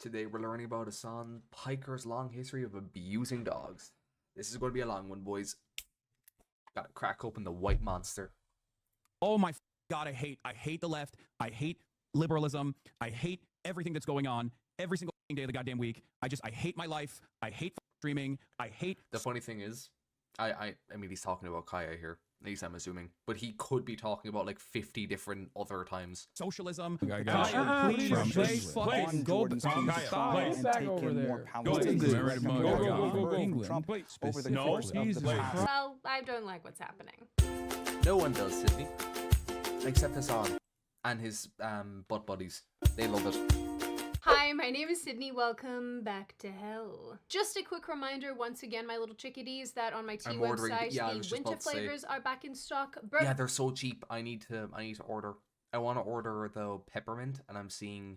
Today we're learning about Hasan Piker's long history of abusing dogs. This is going to be a long one, boys. Gotta crack open the white monster. Oh my God, I hate the left. I hate liberalism. I hate everything that's going on every single day of the goddamn week. I hate my life. I hate streaming. I hate... The funny thing is, I mean, he's talking about Kaya here. At least I'm assuming. But he could be talking about like 50 different other times. Socialism. Please go back over there. Well, I don't like what's happening. No one does, Sydney. Except Hasan and his butt buddies. They love it. Hi, my name is Sydney. Welcome back to hell. Just a quick reminder, once again, my little chickadees, that on my tea website, the winter flavors are back in stock. Yeah, they're so cheap. I need to order. I want to order the peppermint, and I'm seeing...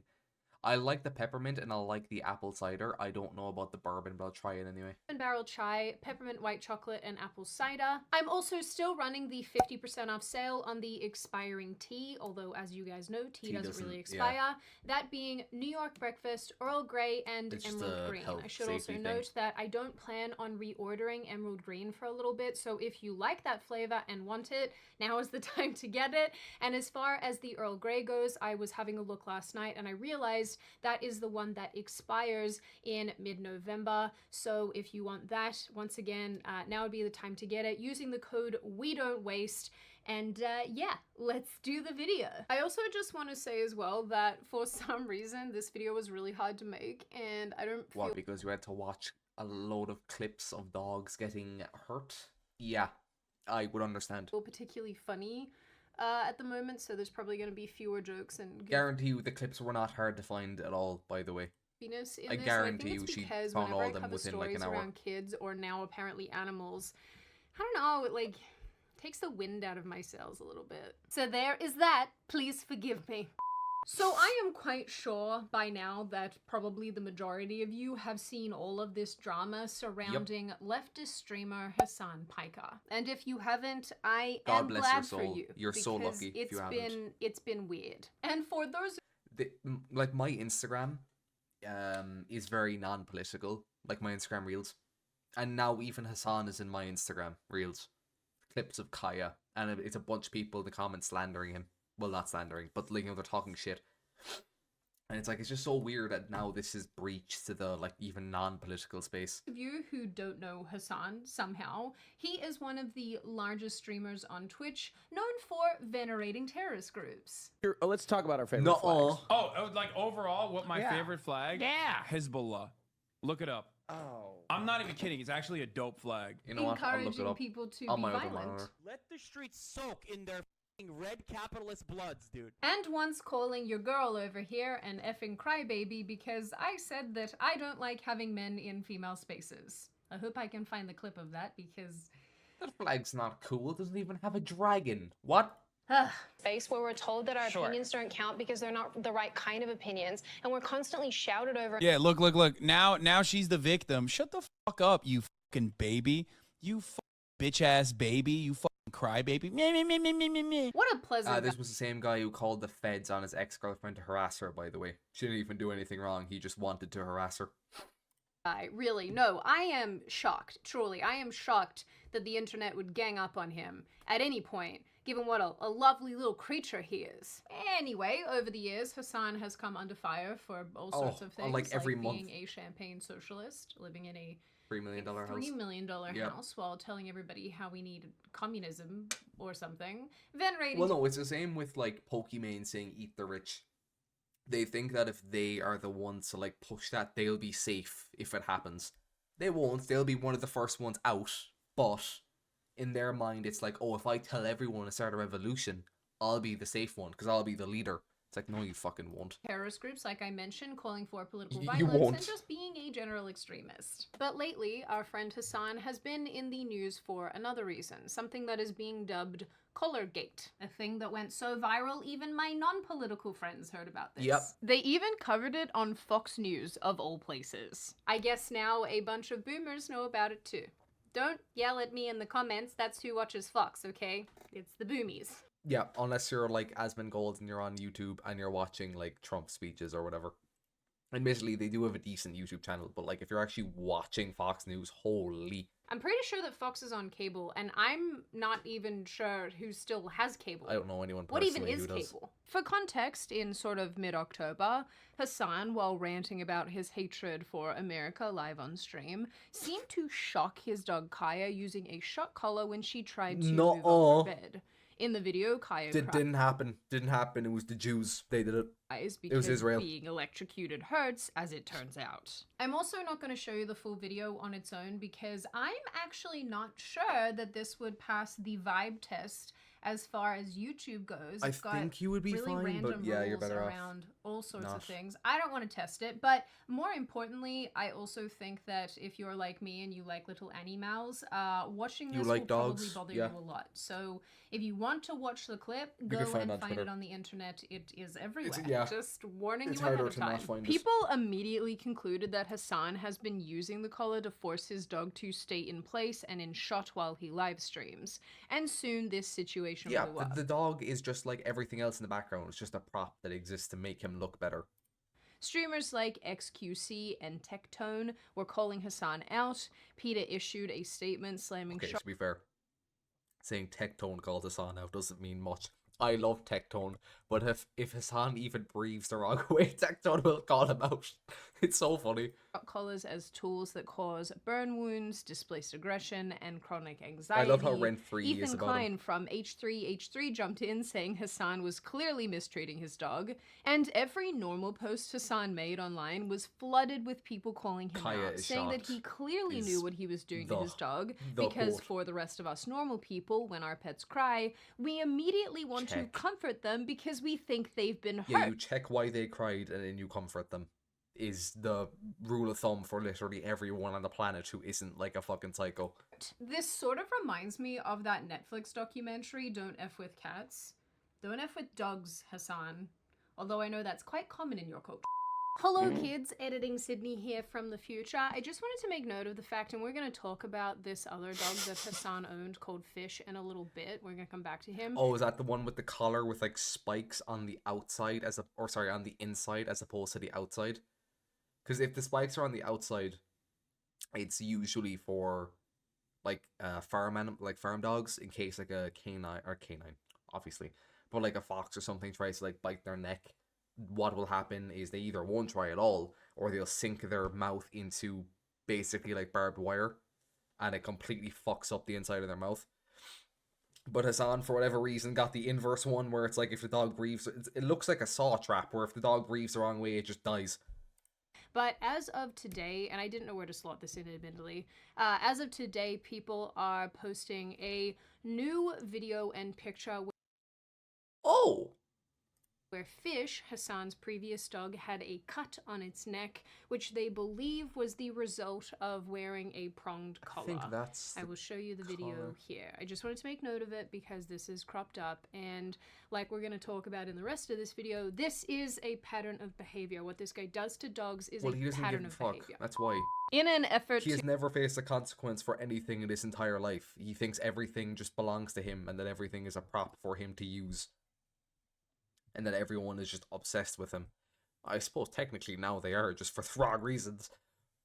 I like the peppermint and I like the apple cider. I don't know about the bourbon, but I'll try it anyway. Barrel chai, peppermint white chocolate, and apple cider. I'm also still running the 50% off sale on the expiring tea, although as you guys know, tea doesn't really expire. Yeah. That being New York breakfast, Earl Grey, and Emerald Green. I should also note that I don't plan on reordering Emerald Green for a little bit, so if you like that flavor and want it, now is the time to get it. And as far as the Earl Grey goes, I was having a look last night and I realized that is the one that expires in mid-November. So if you want that, once again, now would be the time to get it using the code WeDon'tWaste. And yeah, let's do the video. I also just want to say as well that for some reason this video was really hard to make, and I don't feel... What, because you had to watch a load of clips of dogs getting hurt? Yeah, I would understand. Particularly funny at the moment, so there's probably going to be fewer jokes and... Guarantee you the clips were not hard to find at all, by the way. I guarantee you she found all of them within like an hour. Around kids, or now apparently animals, I don't know, it like takes the wind out of my sails a little bit. So there is that. Please forgive me. So I am quite sure by now that probably the majority of you have seen all of this drama surrounding leftist streamer Hasan Piker. And if you haven't, I am glad for you. You're so lucky if you haven't. It's been weird. And for those... like my Instagram is very non-political, like my Instagram Reels. And now even Hasan is in my Instagram Reels. Clips of Kaya. And it's a bunch of people in the comments slandering him. Well, not slandering, but like, you know, they're talking shit. And it's like, it's just so weird that now this is breached to the, like, even non-political space. Of you who don't know Hasan, somehow, he is one of the largest streamers on Twitch, known for venerating terrorist groups. Here, let's talk about our favorite flags. Oh, like overall, what my favorite flag? Yeah, Hezbollah. Look it up. Oh. I'm not even kidding. It's actually a dope flag. You know what? I'll look it up. People to be violent. Let the streets soak in their red capitalist bloods, dude. And once calling your girl over here an effing crybaby because I said that I don't like having men in female spaces. I hope I can find the clip of that because... That flag's not cool. It doesn't even have a dragon. What? Space where we're told that our opinions don't count because they're not the right kind of opinions, and we're constantly shouted over. Yeah, look. Now she's the victim. Shut the fuck up, you fucking baby. You bitch ass baby. You fucking cry baby. What a pleasant... this was the same guy who called the feds on his ex-girlfriend to harass her, by the way. She didn't even do anything wrong. He just wanted to harass her. Really, no, I am shocked. Truly, I am shocked that the internet would gang up on him at any point, given what a lovely little creature he is. Anyway, over the years, Hasan has come under fire for all sorts of things, like every month. Being a champagne socialist, living in a $3 million house. $3 million house while telling everybody how we need communism or something. Venerating... Well, no, it's the same with, like, Pokimane saying eat the rich. They think that if they are the ones to, like, push that, they'll be safe if it happens. They won't. They'll be one of the first ones out. But in their mind, it's like, oh, if I tell everyone to start a revolution, I'll be the safe one because I'll be the leader. It's like, no, you fucking won't. Terrorist groups, like I mentioned, calling for political violence and just being a general extremist. But lately, our friend Hasan has been in the news for another reason, something that is being dubbed Collargate, a thing that went so viral even my non-political friends heard about this. Yep. They even covered it on Fox News, of all places. I guess now a bunch of boomers know about it too. Don't yell at me in the comments, that's who watches Fox, okay? It's the boomies. Yeah, unless you're like Asmongold and you're on YouTube and you're watching like Trump speeches or whatever. Admittedly, they do have a decent YouTube channel, but like if you're actually watching Fox News, holy. I'm pretty sure that Fox is on cable, and I'm not even sure who still has cable. I don't know anyone What personally even is who does. cable? For context, in sort of mid-October, Hasan, while ranting about his hatred for America live on stream, seemed to shock his dog Kaya using a shock collar when she tried to move off her bed. In the video, Kaya didn't happen. Didn't happen. It was the Jews. They did it. Because it was Israel. Being electrocuted hurts, as it turns out. I'm also not going to show you the full video on its own because I'm actually not sure that this would pass the vibe test as far as YouTube goes. I think you would be really fine, but yeah, you're better off. Around all sorts of things. I don't want to test it, but more importantly, I also think that if you're like me and you like little animals, watching this will probably bother you a lot. So if you want to watch the clip, go and find it on the internet. It is everywhere. Just warning you ahead of time. People immediately concluded that Hasan has been using the collar to force his dog to stay in place and in shot while he live streams. And soon this situation blew up. The dog is just like everything else in the background. It's just a prop that exists to make him look better. Streamers like XQC and Tectone were calling Hasan out. PETA issued a statement slamming to be fair, saying Tectone called Hasan out doesn't mean much. I love Tectone, but if Hasan even breathes the wrong way, Tectone will call him out. It's so funny. Collars as tools that cause burn wounds, displaced aggression, and chronic anxiety. I love how rent-free is Ethan about Klein him. from H3H3 jumped in saying Hasan was clearly mistreating his dog, and every normal post Hasan made online was flooded with people calling him out, saying that he clearly knew what he was doing to his dog, because for the rest of us normal people, when our pets cry, we immediately want to comfort them because we think they've been hurt. Yeah, you check why they cried and then you comfort them. Is the rule of thumb for literally everyone on the planet who isn't like a fucking psycho. This sort of reminds me of that Netflix documentary, Don't F With Cats. Don't F With Dogs, Hasan. Although I know that's quite common in your culture. Hello kids, Editing Sydney here from the future. I just wanted to make note of the fact, and we're going to talk about this other dog that Hasan owned called Fish in a little bit. We're going to come back to him. Oh, is that the one with the collar with like spikes on the outside on the inside as opposed to the outside? Because if the spikes are on the outside, it's usually for like farm dogs in case like a canine, obviously, but like a fox or something tries to like bite their neck. What will happen is they either won't try at all or they'll sink their mouth into basically like barbed wire and it completely fucks up the inside of their mouth. But Hasan, for whatever reason, got the inverse one where it's like if the dog breathes, it looks like a saw trap where if the dog breathes the wrong way, it just dies. But as of today, and I didn't know where to slot this in admittedly, as of today, people are posting a new video and picture where Fish, Hasan's previous dog, had a cut on its neck, which they believe was the result of wearing a pronged collar. I will show you the video here. I just wanted to make note of it because this is cropped up, and like we're going to talk about in the rest of this video, this is a pattern of behavior. What this guy does to dogs is a pattern of behavior. That's why. In an effort He has never faced a consequence for anything in his entire life. He thinks everything just belongs to him and that everything is a prop for him to use. And that everyone is just obsessed with him. I suppose technically now they are, just for the wrong reasons.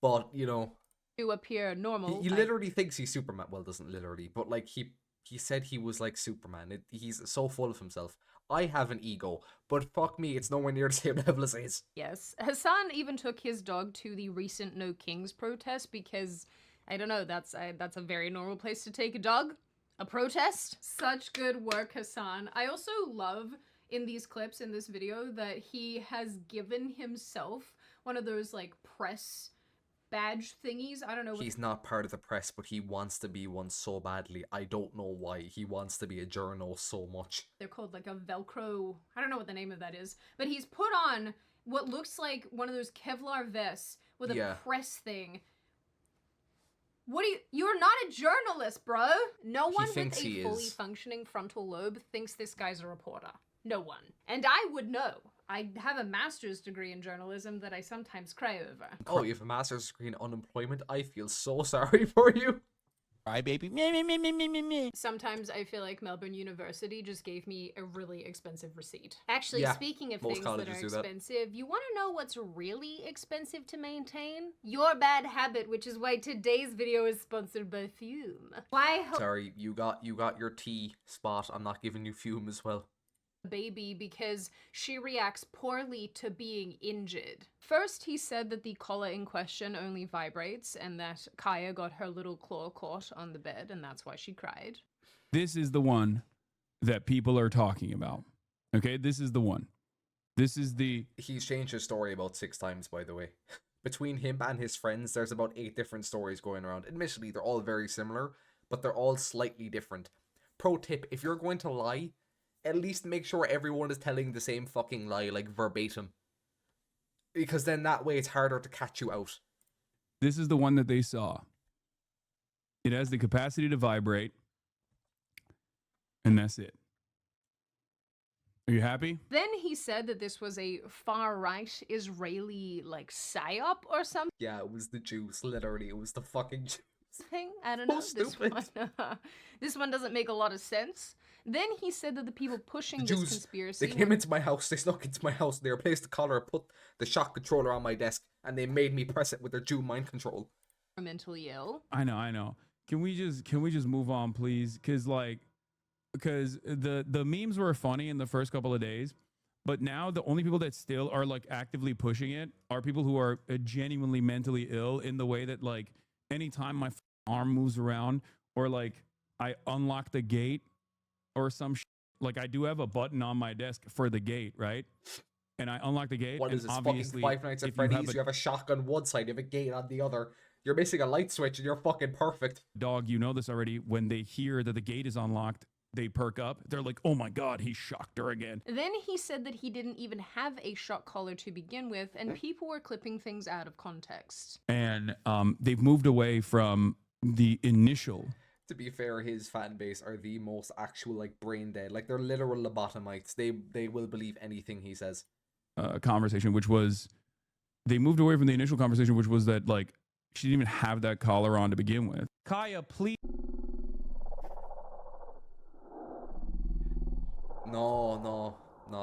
But, you know... To appear normal. He literally thinks he's Superman. Well, doesn't literally, but like he said he was like Superman. He's so full of himself. I have an ego, but fuck me, it's nowhere near the same level as his. Yes. Hasan even took his dog to the recent No Kings protest because, I don't know, that's a very normal place to take a dog. A protest. Such good work, Hasan. I also love... in these clips, in this video, that he has given himself one of those, like, press badge thingies. I don't know. He's not part of the press, but he wants to be one so badly. I don't know why. He wants to be a journal so much. They're called, like, a Velcro... I don't know what the name of that is. But he's put on what looks like one of those Kevlar vests with a press thing. What you're not a journalist, bro! No one with a fully functioning frontal lobe thinks this guy's a reporter. No one. And I would know. I have a master's degree in journalism that I sometimes cry over. Oh, you have a master's degree in unemployment? I feel so sorry for you. Baby. Sometimes I feel like Melbourne University just gave me a really expensive receipt. Actually, Yeah, speaking of most things that are colleges do that. expensive, you want to know what's really expensive to maintain? Your bad habit, which is why today's video is sponsored by Fume. Why? Sorry, you got your tea spot. I'm not giving you Fume as well. Baby because she reacts poorly to being injured. First, he said that the collar in question only vibrates and that Kaya got her little claw caught on the bed and that's why she cried. This is the one that people are talking about. Okay, this is the one. This is the... He's changed his story about 6 times, by the way. Between him and his friends, there's about 8 different stories going around. Admittedly, they're all very similar, but they're all slightly different. Pro tip, if you're going to lie, at least make sure everyone is telling the same fucking lie, like verbatim. Because then that way it's harder to catch you out. This is the one that they saw. It has the capacity to vibrate. And that's it. Are you happy? Then he said that this was a far-right Israeli, like, psyop or something. Yeah, it was the juice, literally. It was the fucking juice. I don't know. Stupid. This one doesn't make a lot of sense. Then he said that the people pushing this Jews, conspiracy... They came into my house, they snuck into my house, they replaced the collar, put the shock controller on my desk, and they made me press it with their Jew mind control. Are mentally ill. I know. Can we just move on, please? Because the memes were funny in the first couple of days, but now the only people that still are like actively pushing it are people who are genuinely mentally ill in the way that like anytime my arm moves around or like I unlock the gate or some like I do have a button on my desk for the gate, right? And I unlock the gate. What is this, obviously, fucking Five Nights at Freddy's? You have a shotgun on one side, you have a gate on the other. You're missing a light switch and you're fucking perfect. Dog, you know this already. When they hear that the gate is unlocked, they perk up. They're like, oh my God, he shocked her again. Then he said that he didn't even have a shock collar to begin with, and people were clipping things out of context. And they've moved away from the initial... To be fair, his fan base are the most actual, like, brain dead. Like, they're literal lobotomites. They will believe anything he says. Conversation, which was... They moved away from the initial conversation, which was that, like, she didn't even have that collar on to begin with. Kaya, please... No,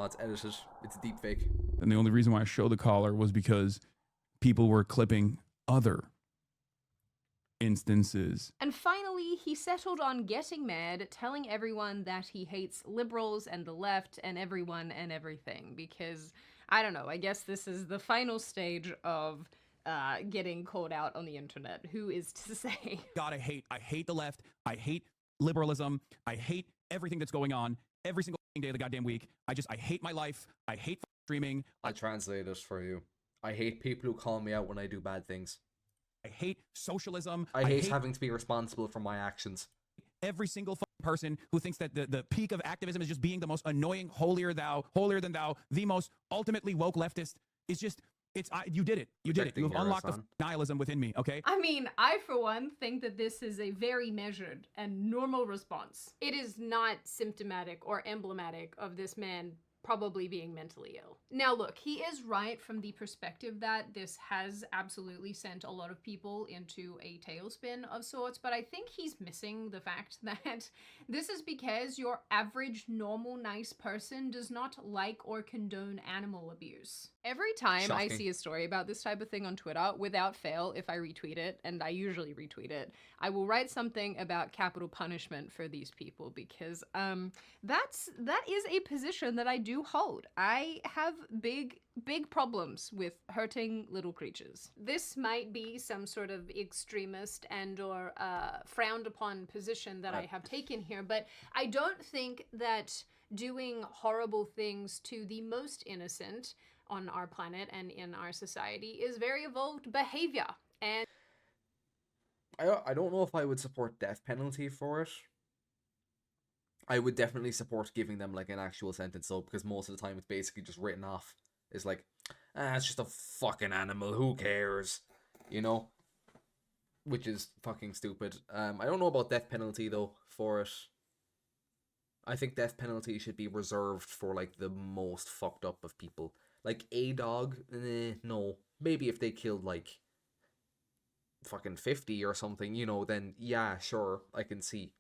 it's edited. It's a deep fake. And the only reason why I show the collar was because people were clipping other instances. And finally, he settled on getting mad, telling everyone that he hates liberals and the left and everyone and everything, because, I don't know, I guess this is the final stage of getting called out on the internet. Who is to say? God, I hate the left. I hate liberalism. I hate everything that's going on every single day of the goddamn week. I hate my life. I hate streaming. I'll translate it for you. I hate people who call me out when I do bad things. I hate socialism. I hate having to be responsible for my actions. Every single person who thinks that the peak of activism is just being the most annoying, holier than thou, the most ultimately woke leftist is just, you did it. You did it. You have unlocked the nihilism within me, okay? I mean, I, for one, think that this is a very measured and normal response. It is not symptomatic or emblematic of this man probably being mentally ill. Now look, he is right from the perspective that this has absolutely sent a lot of people into a tailspin of sorts, but I think he's missing the fact that this is because your average, normal, nice person does not like or condone animal abuse. Every time I see a story about this type of thing on Twitter, without fail, if I retweet it, and I usually retweet it, I will write something about capital punishment for these people, because that is a position that I do hold. I have big problems with hurting little creatures. This might be some sort of extremist and or frowned upon position that I have taken here, but I don't think that doing horrible things to the most innocent on our planet and in our society is very evolved behavior. And I don't know if I would support death penalty for it. I would definitely support giving them like an actual sentence though, because most of the time it's basically just written off. It's like, it's just a fucking animal, who cares? You know? Which is fucking stupid. I don't know about death penalty though for it. I think death penalty should be reserved for like the most fucked up of people. Like a dog, no. Maybe if they killed like fucking 50 or something, you know, then yeah, sure, I can see.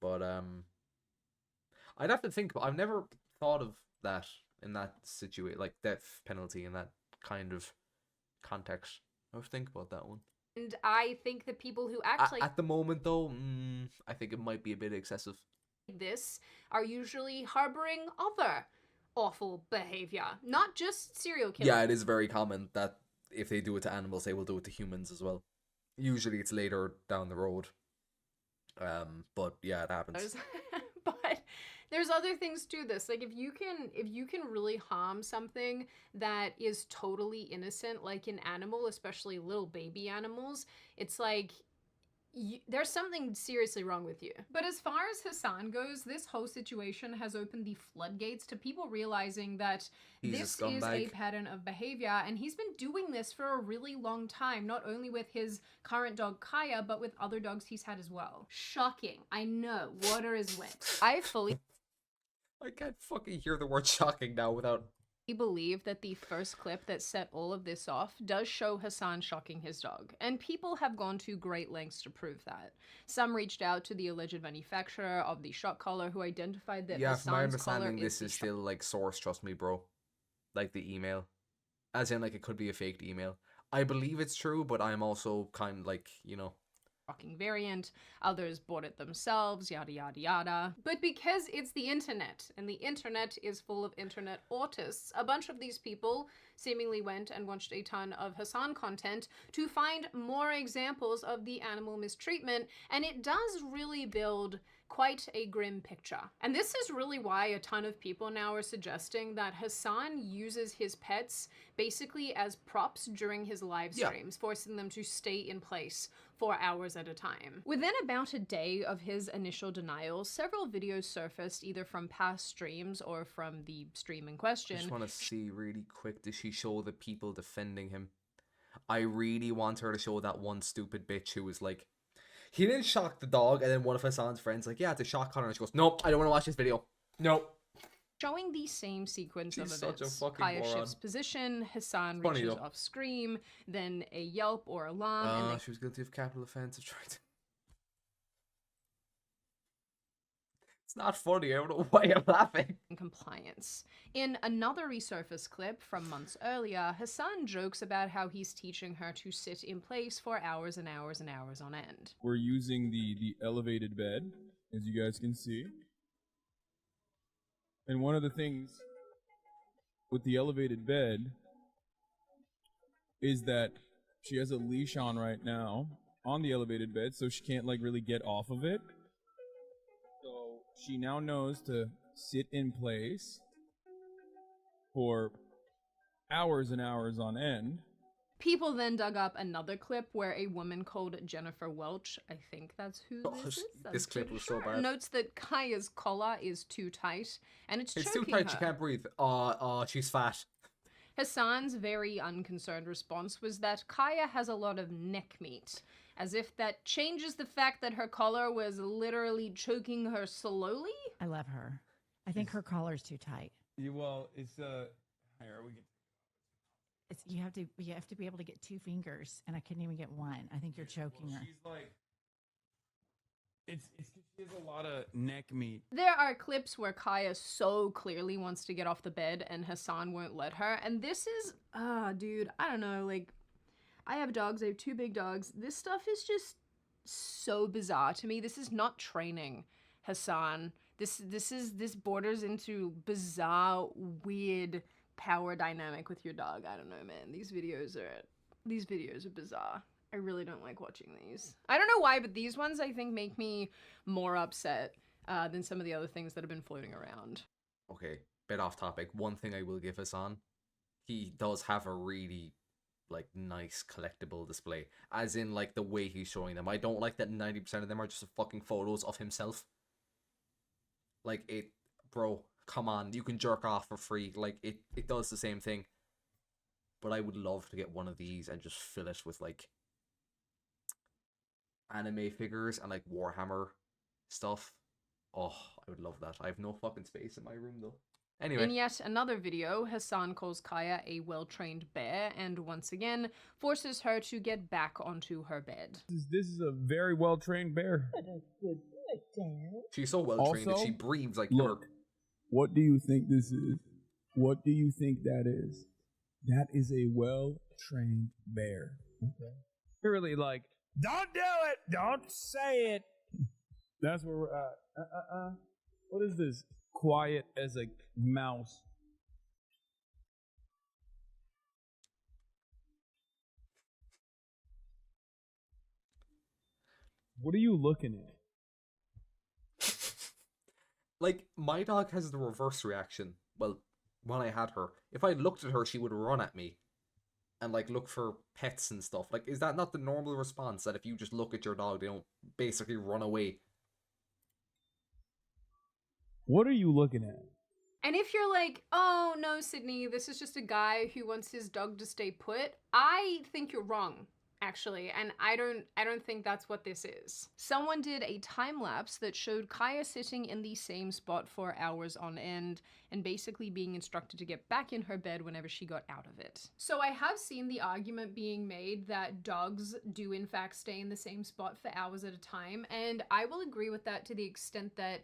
But I'd have to think. I've never thought of that in that situation, like death penalty in that kind of context. I have to think about that one. And I think that people who act like At the moment, though, I think it might be a bit excessive. this are usually harboring other awful behavior, not just serial killers. Yeah, it is very common that if they do it to animals, they will do it to humans as well. Usually it's later down the road. But yeah, it happens. But there's other things to this. Like if you can really harm something that is totally innocent, like an animal, especially little baby animals, it's like there's something seriously wrong with you. But as far as Hasan goes, this whole situation has opened the floodgates to people realizing that this is a pattern of behavior, and he's been doing this for a really long time, not only with his current dog Kaya, but with other dogs he's had as well. Shocking. I know, water is wet. I can't fucking hear the word shocking now without... believe that the first clip that set all of this off does show Hasan shocking his dog, and people have gone to great lengths to prove that. Some reached out to the alleged manufacturer of the shock collar, who identified that Yeah, from my Hasan's collar understanding, this is still like source, trust me, bro. Like the email. As in, like, it could be a faked email. I believe it's true, but I'm also kind of like, you know... shocking variant. Others bought it themselves, yada yada yada. But because it's the internet, and the internet is full of internet autists, a bunch of these people seemingly went and watched a ton of Hasan content to find more examples of the animal mistreatment, and it does really build quite a grim picture. And this is really why a ton of people now are suggesting that Hasan uses his pets basically as props during his live streams, forcing them to stay in place for hours at a time. Within about a day of his initial denial, several videos surfaced either from past streams or from the stream in question. I just want to see really quick, does she show the people defending him? I really want her to show that one stupid bitch who was like, he didn't shock the dog, and then one of Hasan's friends like, yeah, it's a shock collar, and she goes, nope, I don't want to watch this video. Nope. Showing the same sequence of She's such a events. fucking Kaya moron. shifts position, Hasan Funny, reaches though. off scream, then a yelp or alarm, and then She was guilty of capital offense of trying to... It's not funny, I don't know why I'm laughing. compliance. In another resurfaced clip from months earlier, Hasan jokes about how he's teaching her to sit in place for hours and hours and hours on end. We're using the elevated bed, as you guys can see. And one of the things with the elevated bed is that she has a leash on right now on the elevated bed, so she can't like really get off of it. So she now knows to sit in place for hours and hours on end. People then dug up another clip where a woman called Jennifer Welch, I think that's who this is. This clip was so bad. Notes that Kaya's collar is too tight, and it's It's choking too tight, her. she can't breathe. She's fat. Hasan's very unconcerned response was that Kaya has a lot of neck meat, as if that changes the fact that her collar was literally choking her slowly. I love her. I think her collar's too tight. Well, it's here we get. It's you have to be able to get two fingers, and I couldn't even get one. I think you're choking her. She's like, it's she has a lot of neck meat. There are clips where Kaya so clearly wants to get off the bed and Hasan won't let her, and this is, dude, I don't know, like, I have dogs, I have two big dogs. This stuff is just so bizarre to me. This is not training, Hasan. This borders into bizarre, weird power dynamic with your dog. I don't know, man. These videos are bizarre. I really don't like watching these. I don't know why, but these ones I think make me more upset than some of the other things that have been floating around. Okay, bit off topic. One thing I will give Hasan, he does have a really like nice collectible display, as in like the way he's showing them. I don't like that 90% of them are just fucking photos of himself. Like, it, bro, come on, you can jerk off for free. Like, it does the same thing. But I would love to get one of these and just fill it with like anime figures and like Warhammer stuff. Oh, I would love that. I have no fucking space in my room though. Anyway. In yet another video, Hasan calls Kaya a well-trained bear and once again forces her to get back onto her bed. This is a very well-trained bear. She's so well-trained that she breathes like look, what do you think this is? What do you think that is? That is a well-trained bear. Okay. You're really like, don't do it! Don't say it! That's where we're at. What is this? Quiet as a mouse. What are you looking at? Like, my dog has the reverse reaction. Well, when I had her, if I looked at her, she would run at me and like look for pets and stuff. Like, is that not the normal response, that if you just look at your dog, they don't basically run away? What are you looking at? And if you're like, oh no, Sydney, this is just a guy who wants his dog to stay put, I think you're wrong, actually, and I don't think that's what this is. Someone did a time lapse that showed Kaya sitting in the same spot for hours on end and basically being instructed to get back in her bed whenever she got out of it. So I have seen the argument being made that dogs do in fact stay in the same spot for hours at a time, and I will agree with that to the extent that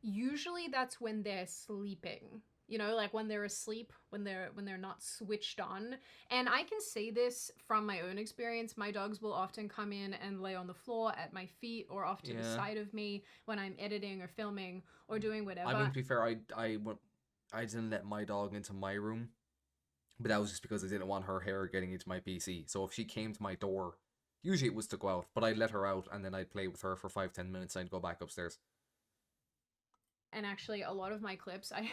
usually that's when they're sleeping, you know, like when they're asleep, when they're not switched on. And I can say this from my own experience. My dogs will often come in and lay on the floor at my feet or off to the side of me when I'm editing or filming or doing whatever. I mean, to be fair, I didn't let my dog into my room, but that was just because I didn't want her hair getting into my PC. So if she came to my door, usually it was to go out, but I'd let her out and then I'd play with her for 5-10 minutes and I'd go back upstairs. And actually, a lot of my clips, I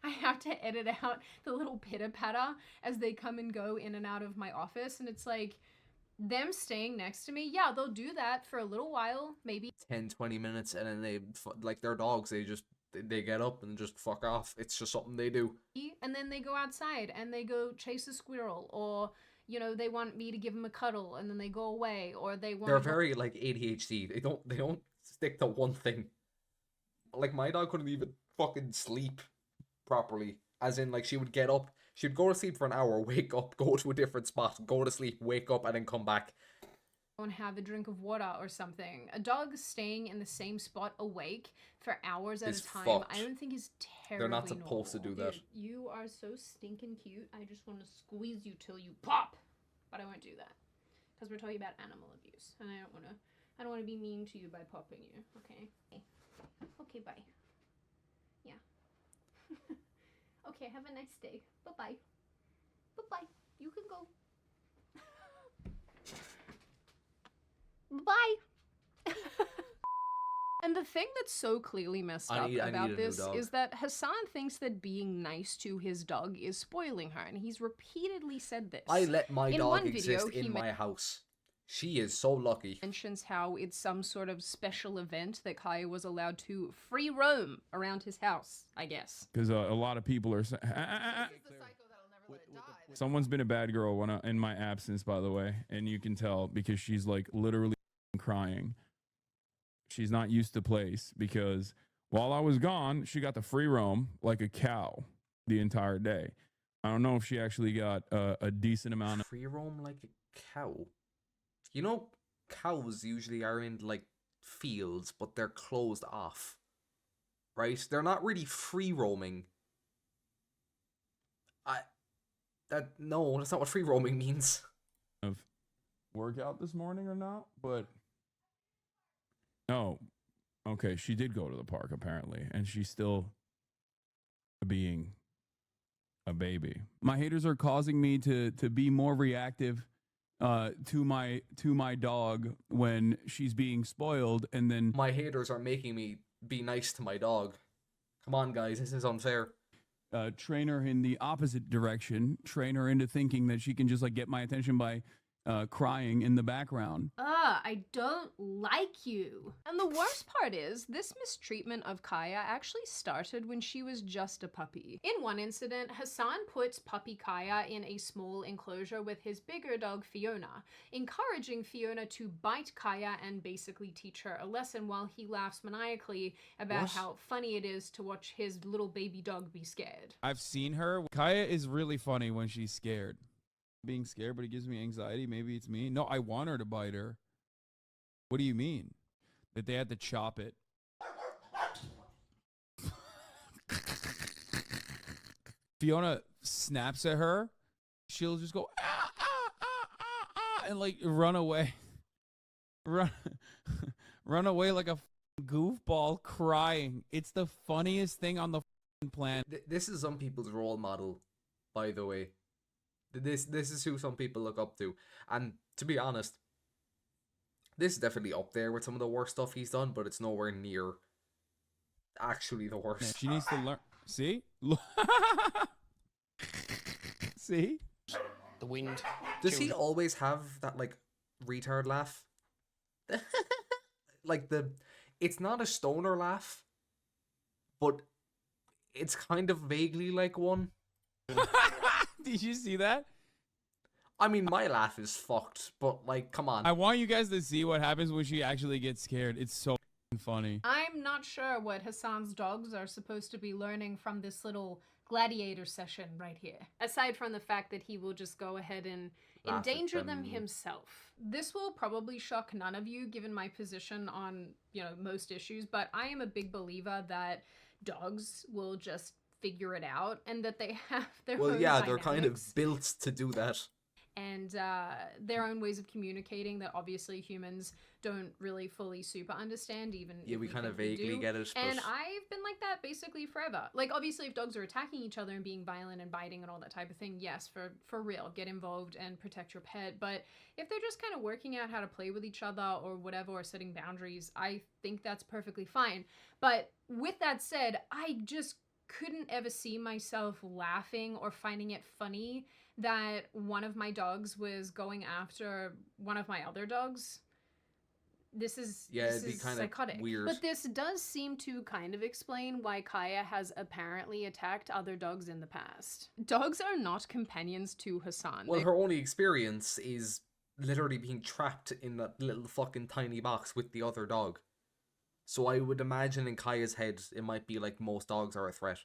have to edit out the little pitter-patter as they come and go in and out of my office. And it's like, them staying next to me, yeah, they'll do that for a little while, maybe 10-20 minutes, and then they, like their dogs, they get up and just fuck off. It's just something they do. And then they go outside and they go chase a squirrel, or, you know, they want me to give them a cuddle and then they go away, or they want... They're very, like, ADHD. They don't stick to one thing. Like, my dog couldn't even fucking sleep properly. As in, like, she would get up, she'd go to sleep for an hour, wake up, go to a different spot, go to sleep, wake up, and then come back. And have a drink of water or something. A dog staying in the same spot awake for hours at a time, fucked. I don't think is terribly They're not supposed to do that. Dude, you are so stinking cute. I just want to squeeze you till you pop. But I won't do that. Because we're talking about animal abuse. And I don't want to be mean to you by popping you, okay? Okay, bye. Yeah. Okay, have a nice day. Bye-bye. Bye-bye. You can go. Bye. And the thing that's so clearly messed up about this is that Hasan thinks that being nice to his dog is spoiling her, and he's repeatedly said this. I let my dog exist in my house. She is so lucky. Mentions how it's some sort of special event that Kaya was allowed to free roam around his house, I guess. Because a lot of people are saying... Someone's been a bad girl in my absence, by the way, and you can tell because she's like literally crying. She's not used to place because while I was gone, she got the free roam like a cow the entire day. I don't know if she actually got a decent amount of free roam like a cow. You know, cows usually are in like fields, but they're closed off, right? They're not really free roaming. No, that's not what free roaming means. Of workout this morning or not, but no. Okay, she did go to the park apparently, and she's still being a baby. My haters are causing me to be more reactive to my dog when she's being spoiled, and then my haters are making me be nice to my dog. Come on, guys, this is unfair. Train her in the opposite direction. Train her into thinking that she can just like get my attention by crying in the background. I don't like you. And the worst part is, this mistreatment of Kaya actually started when she was just a puppy. In one incident, Hasan puts puppy Kaya in a small enclosure with his bigger dog Fiona, encouraging Fiona to bite Kaya and basically teach her a lesson while he laughs maniacally about how funny it is to watch his little baby dog be scared. I've seen her. Kaya is really funny when she's scared. Being scared, but it gives me anxiety. Maybe it's me. No, I want her to bite her. What do you mean? That they had to chop it. Fiona snaps at her. She'll just go, ah, ah, ah, ah, ah, and like run away. Run away like a goofball crying. It's the funniest thing on the planet. This is some people's role model, by the way. This is who some people look up to. And to be honest, this is definitely up there with some of the worst stuff he's done, but it's nowhere near actually the worst. She needs to learn. See? See? The wind. Does he always have that, like, retard laugh? Like, it's not a stoner laugh, but it's kind of vaguely like one. Did you see that? I mean, my laugh is fucked, but, like, come on. I want you guys to see what happens when she actually gets scared. It's so funny. I'm not sure what Hasan's dogs are supposed to be learning from this little gladiator session right here. Aside from the fact that he will just go ahead and endanger them himself. This will probably shock none of you given my position on, most issues, but I am a big believer that dogs will just figure it out and that they have their own dynamics. They're kind of built to do that. And their own ways of communicating that obviously humans don't really fully super understand, even if we kind of vaguely get it. And I've been like that basically forever. Like, obviously, if dogs are attacking each other and being violent and biting and all that type of thing, yes, for real, get involved and protect your pet. But if they're just kind of working out how to play with each other or whatever, or setting boundaries, I think that's perfectly fine. But with that said, I just couldn't ever see myself laughing or finding it funny that one of my dogs was going after one of my other dogs. This is kind psychotic. Of weird. But this does seem to kind of explain why Kaya has apparently attacked other dogs in the past. Dogs are not companions to Hasan. Well, her only experience is literally being trapped in that little fucking tiny box with the other dog. So I would imagine in Kaya's head, it might be like most dogs are a threat.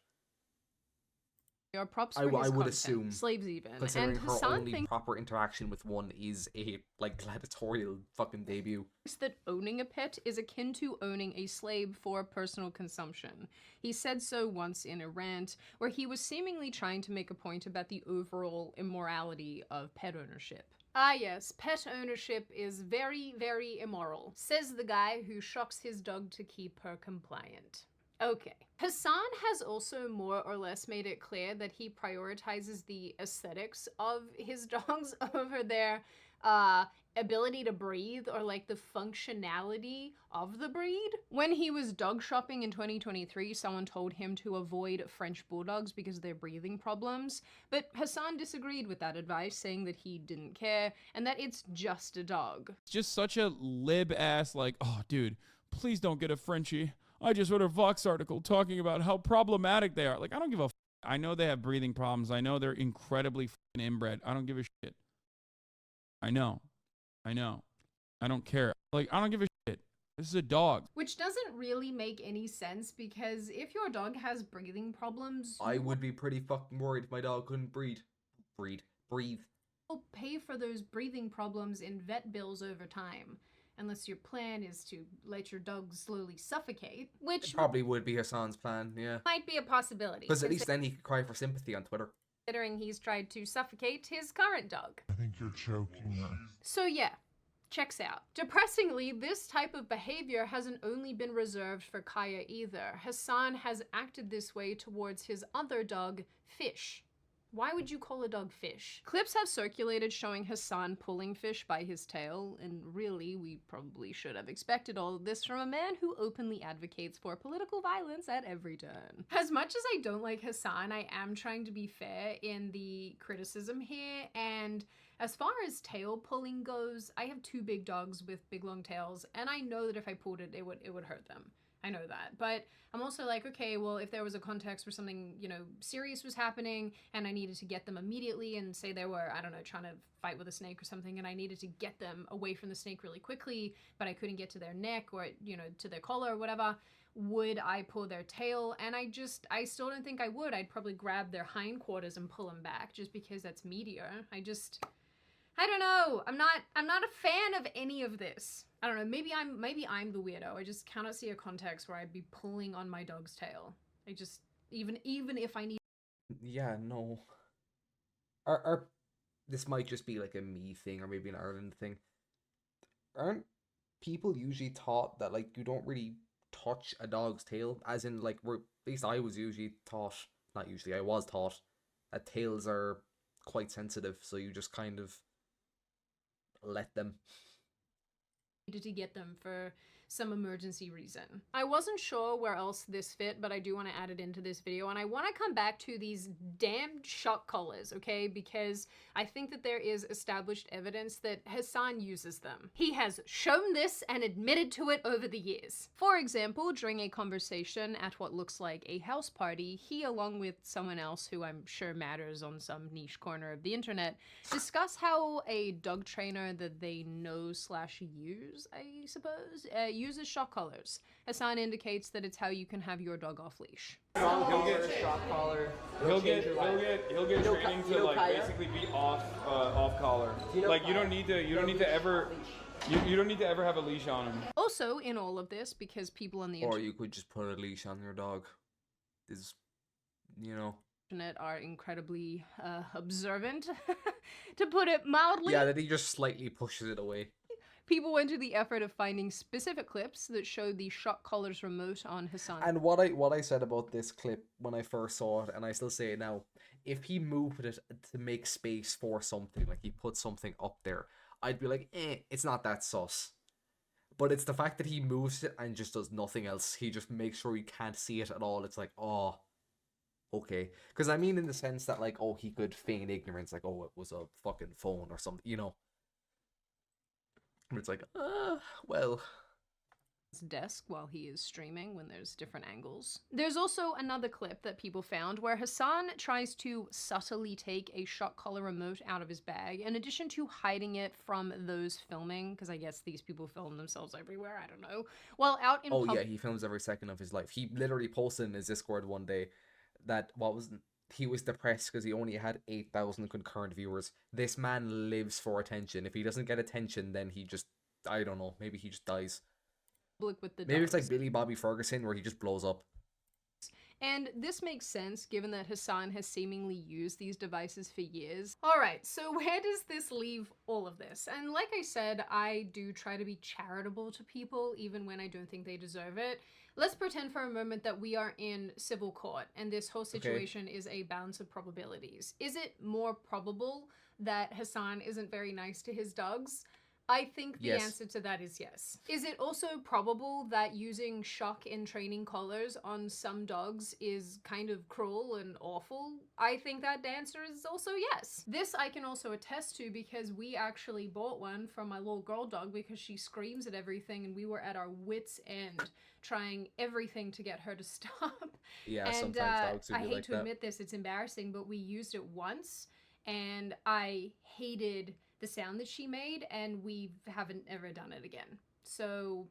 Or props for his I would content. Assume, slaves even. Considering and her Hasan only proper interaction with one is a gladiatorial fucking debut. That owning a pet is akin to owning a slave for personal consumption. He said so once in a rant where he was seemingly trying to make a point about the overall immorality of pet ownership. Ah yes, pet ownership is very, very immoral, says the guy who shocks his dog to keep her compliant. Okay. Hasan has also more or less made it clear that he prioritizes the aesthetics of his dogs over their ability to breathe or like the functionality of the breed. When he was dog shopping in 2023, someone told him to avoid French bulldogs because of their breathing problems, but Hasan disagreed with that advice, saying that he didn't care and that it's just a dog. It's just such a lib ass, like, oh dude, please don't get a Frenchie. I just read a Vox article talking about how problematic they are. Like, I don't give a I know they have breathing problems. I know they're incredibly inbred. I don't give a shit. I know. I don't care. Like, I don't give a shit. This is a dog. Which doesn't really make any sense, because if your dog has breathing problems, I would be pretty fucking worried if my dog couldn't breathe. You'll pay for those breathing problems in vet bills over time. Unless your plan is to let your dog slowly suffocate, which it probably would be Hasan's plan, yeah. Might be a possibility. Because at least then he could cry for sympathy on Twitter. Considering he's tried to suffocate his current dog. I think you're choking her. So yeah, checks out. Depressingly, this type of behavior hasn't only been reserved for Kaya either. Hasan has acted this way towards his other dog, Fish. Why would you call a dog Fish? Clips have circulated showing Hasan pulling Fish by his tail, and really, we probably should have expected all of this from a man who openly advocates for political violence at every turn. As much as I don't like Hasan, I am trying to be fair in the criticism here, and As far as tail pulling goes, I have 2 big dogs with big long tails, and I know that if I pulled it, it would hurt them. I know that. But I'm also like, okay, well, if there was a context where something, you know, serious was happening and I needed to get them immediately, and say they were, I don't know, trying to fight with a snake or something, and I needed to get them away from the snake really quickly, but I couldn't get to their neck or, you know, to their collar or whatever, would I pull their tail? And I still don't think I would. I'd probably grab their hindquarters and pull them back, just because that's meatier. I don't know. I'm not a fan of any of this. I don't know. Maybe I'm the weirdo. I just cannot see a context where I'd be pulling on my dog's tail. I just even if I need. Yeah, no. This might just be like a me thing, or maybe an Ireland thing. Aren't people usually taught that like you don't really touch a dog's tail? As in, like, at least I was usually taught. Not usually. I was taught that tails are quite sensitive, so you just kind of let them. Needed to get them for some emergency reason. I wasn't sure where else this fit, but I do want to add it into this video, and I want to come back to these damned shock collars, okay? Because I think that there is established evidence that Hasan uses them. He has shown this and admitted to it over the years. For example, during a conversation at what looks like a house party, he, along with someone else who I'm sure matters on some niche corner of the internet, discuss how a dog trainer that they know/use, I suppose, uses shock collars. Hasan indicates that it's how you can have your dog off leash. He'll get a shock collar. He'll get training to like Kaya? basically be off collar. You know Like you Kaya? don't need to ever have a leash on him. Also, in all of this, because people on the Or you could just put a leash on your dog. Is, you know. internet are incredibly observant, to put it mildly. Yeah, that he just slightly pushes it away. People went to the effort of finding specific clips that showed the shock collars remote on Hasan. And what I said about this clip when I first saw it, and I still say it now, if he moved it to make space for something, like he put something up there, I'd be like, it's not that sus. But it's the fact that he moves it and just does nothing else. He just makes sure you can't see it at all. It's like, oh, okay. Because I mean in the sense that, like, oh, he could feign ignorance, like, oh, it was a fucking phone or something, you know. It's like, well. His desk while he is streaming when there's different angles. There's also another clip that people found where Hasan tries to subtly take a shock collar remote out of his bag, in addition to hiding it from those filming, because I guess these people film themselves everywhere, I don't know. While out in yeah, he films every second of his life. He literally posted in his Discord one day that he was depressed because he only had 8,000 concurrent viewers. This man lives for attention. If he doesn't get attention, then he just, I don't know, maybe he just dies. With the maybe dogs. it's like Billy Bobby Ferguson where he just blows up. And this makes sense given that Hasan has seemingly used these devices for years. Alright, so where does this leave all of this? And like I said, I do try to be charitable to people even when I don't think they deserve it. Let's pretend for a moment that we are in civil court and this whole situation is a balance of probabilities. Is it more probable that Hasan isn't very nice to his dogs? I think the answer to that is yes. Is it also probable that using shock in training collars on some dogs is kind of cruel and awful? I think that the answer is also yes. This I can also attest to because we actually bought one from my little girl dog because she screams at everything and we were at our wits' end trying everything to get her to stop. Yeah, and sometimes dogs do I hate like to that. admit this, it's embarrassing, but we used it once and I hated the sound that she made and we haven't ever done it again. So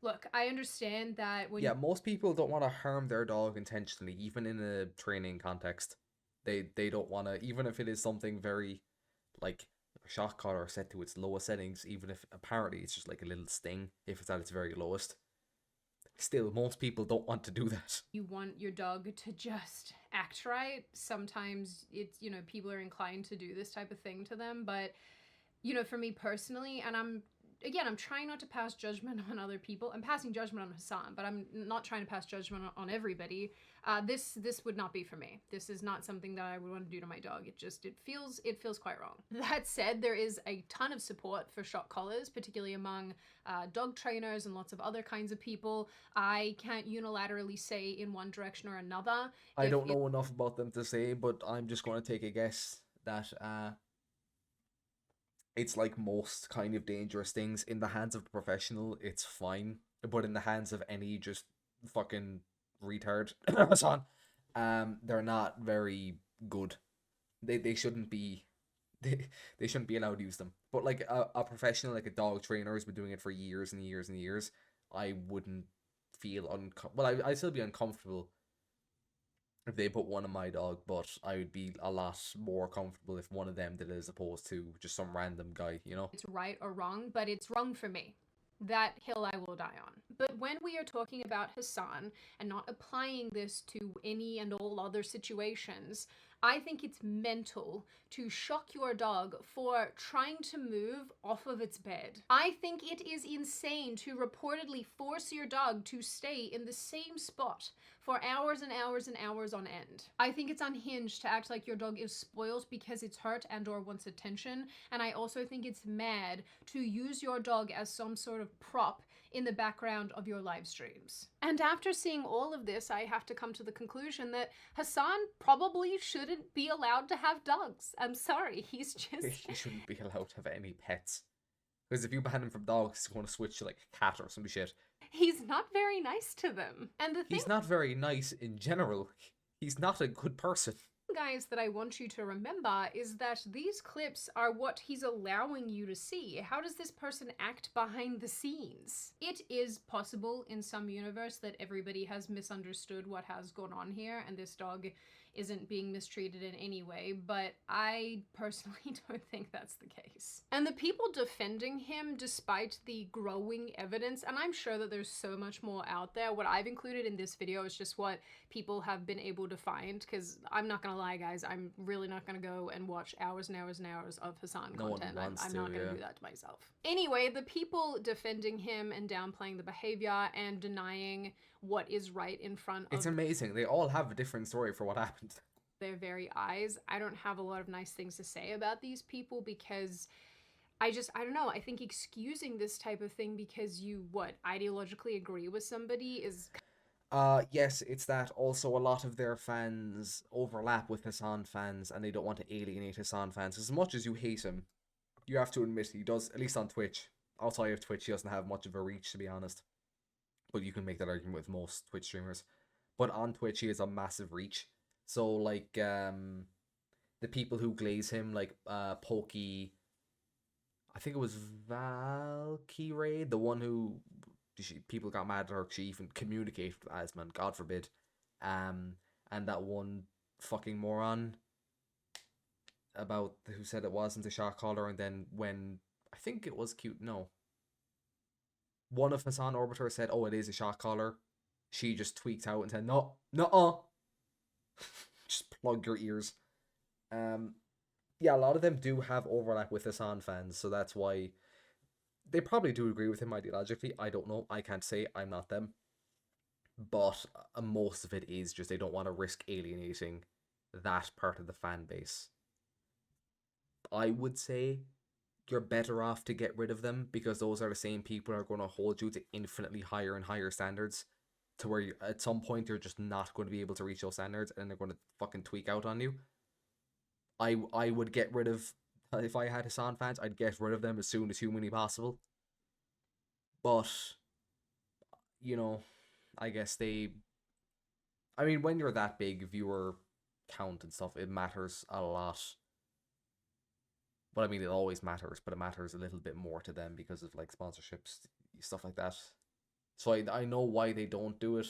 look, I understand that when most people don't want to harm their dog intentionally, even in a training context. They don't want to, even if it is something very like a shock collar set to its lowest settings, even if apparently it's just like a little sting if it's at its very lowest. Still, most people don't want to do that. you want your dog to just act right. Sometimes it's, you know, people are inclined to do this type of thing to them. But, you know, for me personally, and I'm trying not to pass judgment on other people. I'm passing judgment on Hasan, but I'm not trying to pass judgment on everybody. This would not be for me. This is not something that I would want to do to my dog. It feels quite wrong. That said, there is a ton of support for shock collars, particularly among dog trainers and lots of other kinds of people. I can't unilaterally say in one direction or another. I don't know enough about them to say, but I'm just going to take a guess that it's like most kind of dangerous things. In the hands of a professional, it's fine, but in the hands of any just fucking retard, Hasan, they're not very good. They shouldn't be. They shouldn't be allowed to use them. But like a professional, like a dog trainer, who's been doing it for years and years and years, I wouldn't feel I'd still be uncomfortable if they put one on my dog, but I would be a lot more comfortable if one of them did it as opposed to just some random guy, you know? It's right or wrong, but it's wrong for me. That hill I will die on. But when we are talking about Hasan and not applying this to any and all other situations, I think it's mental to shock your dog for trying to move off of its bed. I think it is insane to reportedly force your dog to stay in the same spot for hours and hours and hours on end. I think it's unhinged to act like your dog is spoiled because it's hurt and or wants attention, and I also think it's mad to use your dog as some sort of prop in the background of your live streams. And after seeing all of this, I have to come to the conclusion that Hasan probably shouldn't be allowed to have dogs. I'm sorry, he's just... He shouldn't be allowed to have any pets. Because if you ban him from dogs, he's going to switch to like a cat or some shit. He's not very nice to them. And the thing... He's not very nice in general. He's not a good person. Guys, that I want you to remember is that these clips are what he's allowing you to see. How does this person act behind the scenes? It is possible in some universe that everybody has misunderstood what has gone on here and this dog isn't being mistreated in any way, but I personally don't think that's the case. And the people defending him despite the growing evidence, and I'm sure that there's so much more out there, what I've included in this video is just what people have been able to find, because I'm not gonna lie guys, I'm really not gonna go and watch hours and hours and hours of Hasan content. I'm not gonna do that to myself. Anyway, the people defending him and downplaying the behavior and denying what is right in front of... It's amazing. They all have a different story for what happened. Their very eyes. I don't have a lot of nice things to say about these people because I don't know. I think excusing this type of thing because you, ideologically agree with somebody is... Yes, it's that. Also, a lot of their fans overlap with Hasan fans and they don't want to alienate Hasan fans. As much as you hate him, you have to admit he does, at least on Twitch. Outside of Twitch, he doesn't have much of a reach, to be honest. But you can make that argument with most Twitch streamers. But on Twitch, he has a massive reach. So, like, the people who glaze him, like, Pokey... I think it was Valkyrie, the one who... people got mad at her, she even communicated with Asman, God forbid. And that one fucking moron about who said it wasn't a shot caller, and then when... I think it was cute, no. One of Hasan Orbiter said, oh, it is a shot caller. She just tweaked out and said, no, no-uh. Just plug your ears. Yeah, a lot of them do have overlap with Hasan fans, so that's why they probably do agree with him ideologically. I don't know. I can't say. I'm not them. But most of it is just they don't want to risk alienating that part of the fan base. I would say you're better off to get rid of them because those are the same people who are going to hold you to infinitely higher and higher standards to where at some point you're just not going to be able to reach those standards and they're going to fucking tweak out on you. I would get rid of, if I had Hasan fans, I'd get rid of them as soon as humanly possible. But, you know, I guess when you're that big, viewer count and stuff, it matters a lot. But I mean, it always matters, but it matters a little bit more to them because of like sponsorships, stuff like that. So I know why they don't do it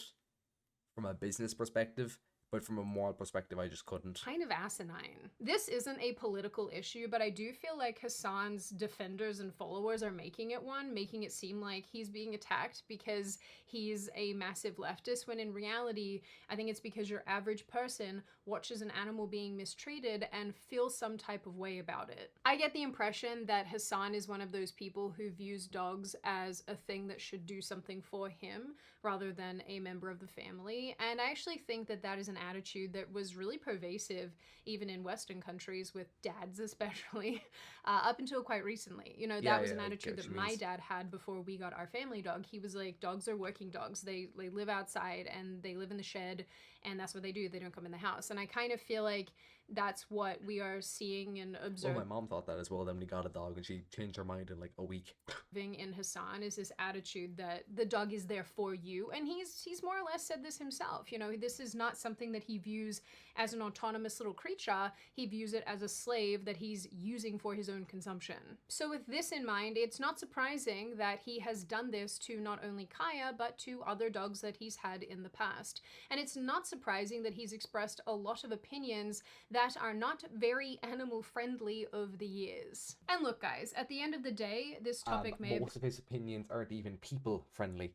from a business perspective, but from a moral perspective, I just couldn't. Kind of asinine. This isn't a political issue, but I do feel like Hasan's defenders and followers are making it one, making it seem like he's being attacked because he's a massive leftist, when in reality, I think it's because your average person watches an animal being mistreated and feels some type of way about it. I get the impression that Hasan is one of those people who views dogs as a thing that should do something for him rather than a member of the family, and I actually think that that is an attitude that was really pervasive even in Western countries with dads especially, up until quite recently. You know, that was an attitude that my dad had before we got our family dog. He was like, dogs are working dogs. They live outside and they live in the shed and that's what they do. They don't come in the house. And I kind of feel like that's what we are seeing and Well, observing. my mom thought that as well. Then we got a dog, and she changed her mind in like a week. In Hasan is this attitude that the dog is there for you, and he's more or less said this himself. You know, this is not something that he views as an autonomous little creature. He views it as a slave that he's using for his own consumption. So with this in mind, it's not surprising that he has done this to not only Kaya, but to other dogs that he's had in the past. And it's not surprising that he's expressed a lot of opinions that are not very animal friendly over the years. And look, guys, at the end of the day, this topic may most of his opinions aren't even people friendly.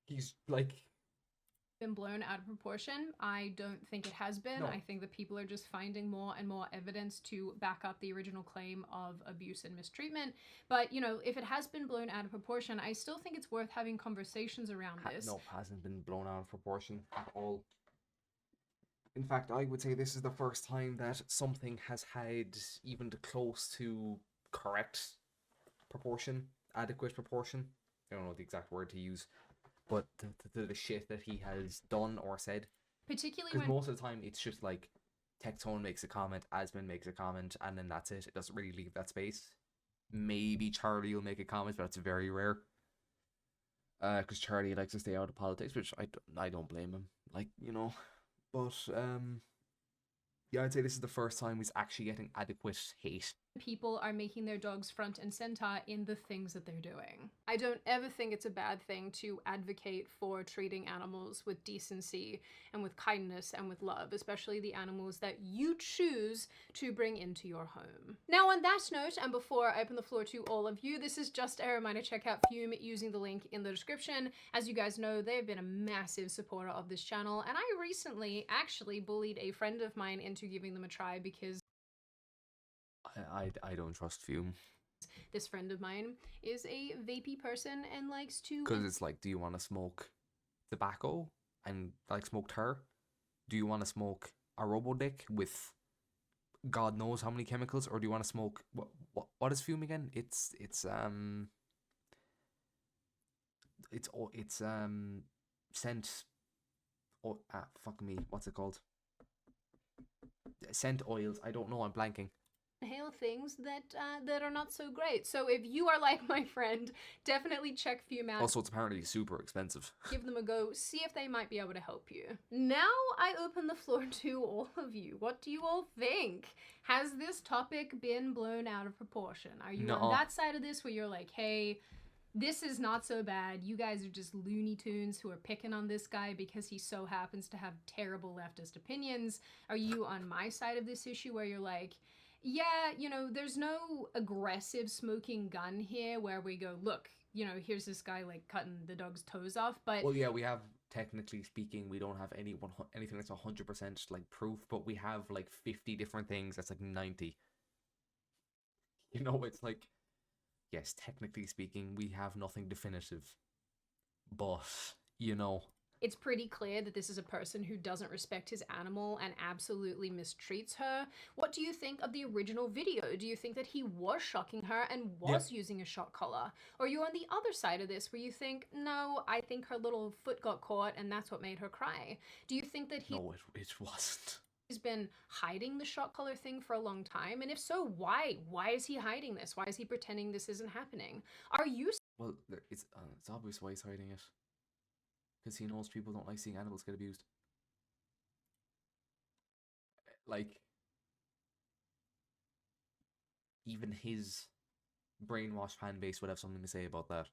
He's like been blown out of proportion. I don't think it has been. No. I think that people are just finding more and more evidence to back up the original claim of abuse and mistreatment. But, you know, if it has been blown out of proportion, I still think it's worth having conversations around this. No, hasn't been blown out of proportion at all. In fact, I would say this is the first time that something has had even close to correct proportion, adequate proportion. I don't know the exact word to use, but the shit that he has done or said. Particularly because when most of the time it's just like Tectone makes a comment, Asmin makes a comment, and then that's it. It doesn't really leave that space. Maybe Charlie will make a comment, but it's very rare. Because Charlie likes to stay out of politics, which I don't blame him. Like, you know, but yeah, I'd say this is the first time he's actually getting adequate hate. people are making their dogs front and center in the things that they're doing. I don't ever think it's a bad thing to advocate for treating animals with decency and with kindness and with love, especially the animals that you choose to bring into your home. Now, on that note, and before I open the floor to all of you, this is just a reminder, check out Fume using the link in the description. As you guys know, they've been a massive supporter of this channel, and I recently actually bullied a friend of mine into giving them a try because I don't trust Fume. this friend of mine is a vapey person and likes to... Because it's like, do you want to smoke tobacco and like smoke tar? Do you want to smoke a robo-dick with God knows how many chemicals? Or do you want to smoke... What is Fume again? It's scent... Oh, fuck me. What's it called? Scent oils. I don't know. I'm blanking. Inhale things that are not so great. So if you are like my friend, definitely check Fume out. Also, it's apparently super expensive. Give them a go. See if they might be able to help you. Now I open the floor to all of you. What do you all think? Has this topic been blown out of proportion? Are you on that side of this where you're like, hey, this is not so bad. You guys are just Looney Tunes who are picking on this guy because he so happens to have terrible leftist opinions? Are you on my side of this issue where you're like, yeah, you know, there's no aggressive smoking gun here where we go, look, you know, here's this guy like cutting the dog's toes off, but... Well, yeah, we have, technically speaking, we don't have anything that's 100% like proof, but we have like 50 different things that's like 90. You know, it's like, yes, technically speaking, we have nothing definitive, but, you know... It's pretty clear that this is a person who doesn't respect his animal and absolutely mistreats her. What do you think of the original video? Do you think that he was shocking her and was using a shock collar? Or are you on the other side of this where you think, no, I think her little foot got caught and that's what made her cry? Do you think that he... No, it wasn't. He's been hiding the shock collar thing for a long time? And if so, why? Why is he hiding this? Why is he pretending this isn't happening? Are you... Well, it's obvious why he's hiding it. Because he knows people don't like seeing animals get abused. Like, even his brainwashed fan base would have something to say about that.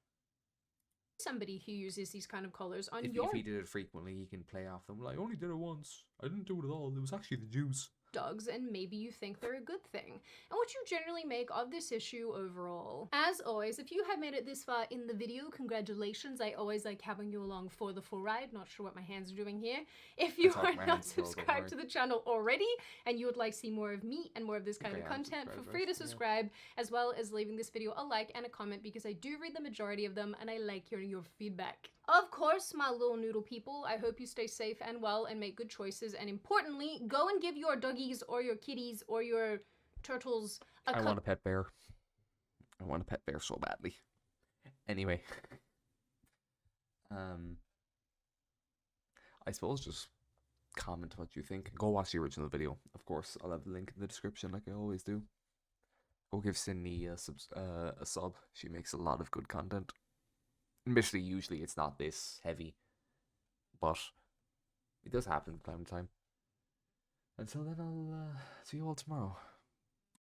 Somebody who uses these kind of collars on If he did it frequently, he can play off them. Like, I only did it once. I didn't do it at all. It was actually the juice. Dogs, and maybe you think they're a good thing. And what you generally make of this issue overall. As always, if you have made it this far in the video, congratulations. I always like having you along for the full ride. Not sure what my hands are doing here. If you are not subscribed to the channel already and you would like to see more of me and more of this kind of content, feel free to subscribe, as well as leaving this video a like and a comment, because I do read the majority of them and I like hearing your feedback. Of course, my little noodle people, I hope you stay safe and well and make good choices, and importantly, go and give your doggies or your kitties or your turtles I want a pet bear. I want a pet bear so badly. Anyway. I suppose just comment what you think. Go watch the original video, of course. I'll have the link in the description, like I always do. Go give Sydney a sub. She makes a lot of good content. Admittedly, usually it's not this heavy, but it does happen from time to time. Until then, I'll see you all tomorrow.